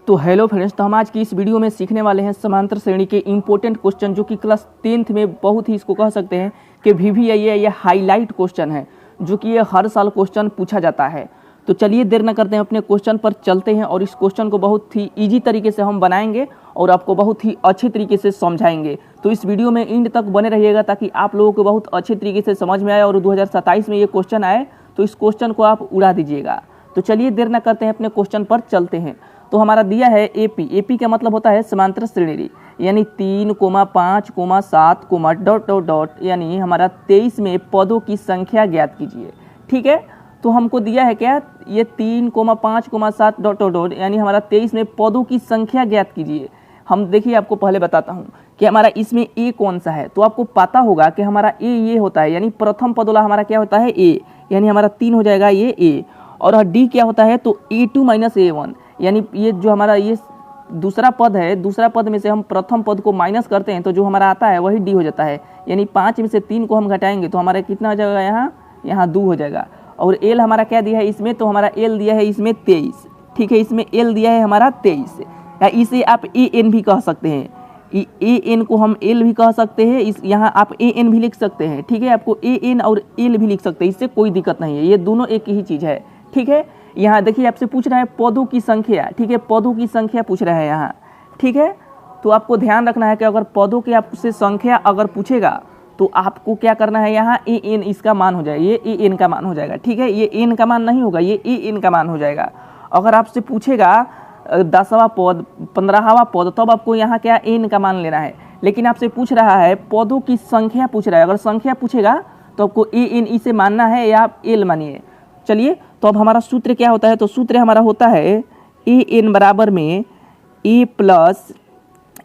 तो hello friends, तो हम आज की इस वीडियो में सीखने वाले हैं समांतर श्रेणी के इंपॉर्टेंट क्वेश्चन जो कि क्लास 10th में बहुत ही इसको कह सकते हैं कि VVIA ये हाईलाइट क्वेश्चन है जो कि ये हर साल क्वेश्चन पूछा जाता है। तो चलिए देर न करते हैं, अपने क्वेश्चन पर चलते हैं और इस क्वेश्चन को बहुत ही ईजी तरीके से हम बनाएंगे और आपको बहुत ही अच्छे तरीके से समझाएंगे। तो इस वीडियो में एंड तक बने रहिएगा ताकि आप लोगों को बहुत अच्छे तरीके से समझ में आए और 2027 में ये क्वेश्चन आए तो इस क्वेश्चन को आप उड़ा दीजिएगा। तो चलिए देर न करते हैं, अपने क्वेश्चन पर चलते हैं। तो हमारा दिया है एपी का मतलब होता है समांतर श्रेणी, यानी 3, 5, 7, डॉट डॉट डॉट, यानी हमारा 23 में पदों की संख्या ज्ञात कीजिए। ठीक है, तो हमको दिया है क्या, ये 3, 5, 7 डॉट डॉट डॉट, यानी हमारा 23 में पदों की संख्या ज्ञात कीजिए। हम देखिए आपको पहले बताता हूँ कि हमारा इसमें ए कौन सा है। तो आपको पता होगा कि हमारा ए ये होता है, यानी प्रथम पद वाला हमारा क्या होता है ए, यानी हमारा 3 हो जाएगा ये ए। और डी क्या होता है, तो A2 - A1, यानी ये जो हमारा ये दूसरा पद है, दूसरा पद में से हम प्रथम पद को माइनस करते हैं तो जो हमारा आता है वही डी हो जाता है। यानी 5 में से 3 को हम घटाएंगे तो हमारा कितना हो जाएगा, यहाँ 2 हो जाएगा। और एल हमारा क्या दिया है इसमें, तो हमारा एल दिया है इसमें 23। ठीक है, इसमें एल दिया है हमारा 23, या इसे आप AN भी कह सकते हैं। AN को हम एल भी कह सकते हैं, इस यहाँ आप AN भी लिख सकते हैं। ठीक है, आपको AN और एल भी लिख सकते हैं, इससे कोई दिक्कत नहीं है, ये दोनों एक ही चीज़ है। ठीक है, यहाँ देखिए आपसे पूछ रहा है पदों की संख्या। ठीक है, पदों की संख्या पूछ रहा है यहाँ। ठीक है, तो आपको ध्यान रखना है कि अगर पदों की आपसे संख्या अगर पूछेगा तो आपको क्या करना है, यहाँ AN इसका मान हो जाएगा, ये AN का मान हो जाएगा। ठीक है, ये N का मान नहीं होगा, ये AN का मान हो जाएगा। अगर आपसे पूछेगा 10वां पद, 15वां पद, तब आपको यहाँ क्या N का मान लेना है। लेकिन आपसे पूछ रहा है पदों की संख्या पूछ रहा है, अगर संख्या पूछेगा तो आपको AN इसे मानना है या आप एल मानिए। चलिए, तो अब हमारा सूत्र क्या होता है, तो सूत्र हमारा होता है AN बराबर में A +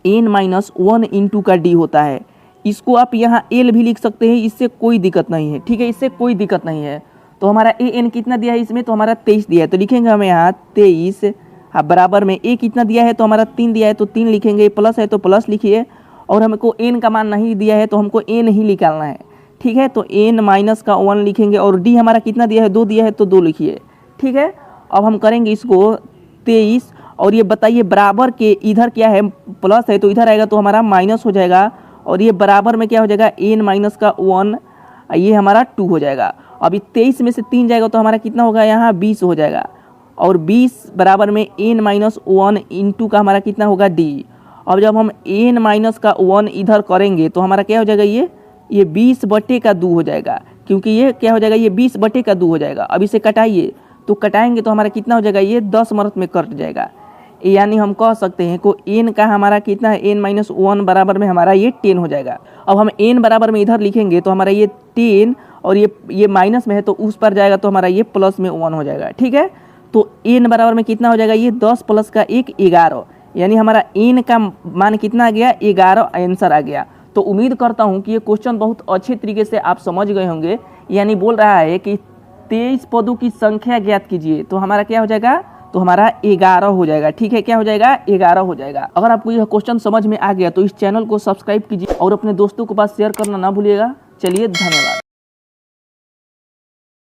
N - 1 इंटू का D होता है। इसको आप यहाँ L भी लिख सकते हैं, इससे कोई दिक्कत नहीं है। ठीक है, इससे कोई दिक्कत नहीं है। तो हमारा AN कितना दिया है इसमें, तो हमारा 23 दिया है, तो लिखेंगे हम यहाँ 23 बराबर में A कितना दिया है, तो हमारा 3 दिया है, तो 3 लिखेंगे, प्लस है तो प्लस लिखिए। और हमको N का मान नहीं दिया है तो हमको N ही निकालना है। ठीक है, तो N - 1 लिखेंगे और D हमारा कितना दिया है, 2 दिया है, तो 2 लिखिए। ठीक है, अब हम करेंगे इसको 23, और ये बताइए बराबर के इधर क्या है, प्लस है तो इधर आएगा तो हमारा माइनस हो जाएगा, और ये बराबर में क्या हो जाएगा N - 1, ये हमारा 2 हो जाएगा। अभी 23 में से 3 जाएगा तो हमारा कितना होगा, यहाँ 20 हो जाएगा। और 20 बराबर में N - 1 इंटू का हमारा कितना होगा D। अब जब हम N - 1 इधर करेंगे तो हमारा क्या हो जाएगा, ये 20/2 हो जाएगा, क्योंकि ये क्या हो जाएगा, ये 20/2 हो जाएगा। अब इसे कटाइए, तो कटाएंगे तो हमारा कितना हो जाएगा, ये 10 मरत में कट जाएगा। यानी हम कह सकते हैं को N का हमारा कितना है, N - 1 बराबर में हमारा ये 10 हो जाएगा। अब हम N बराबर में इधर लिखेंगे तो हमारा ये 10, और ये माइनस में है तो उस पर जाएगा तो हमारा ये प्लस में 1 हो जाएगा। ठीक है, तो N बराबर में कितना हो जाएगा, ये 10 प्लस का 1 11, यानी हमारा N का मान कितना आ गया, 11 आंसर आ गया। तो उम्मीद करता हूं कि ये क्वेश्चन बहुत अच्छे तरीके से आप समझ गए होंगे। यानी बोल रहा है कि 23 पदों की संख्या ज्ञात कीजिए, तो हमारा क्या हो जाएगा, तो हमारा 11 हो जाएगा। ठीक है, क्या हो जाएगा, 11 हो जाएगा। अगर आपको यह क्वेश्चन समझ में आ गया तो इस चैनल को सब्सक्राइब कीजिए और अपने दोस्तों के पास शेयर करना ना भूलिएगा। चलिए, धन्यवाद।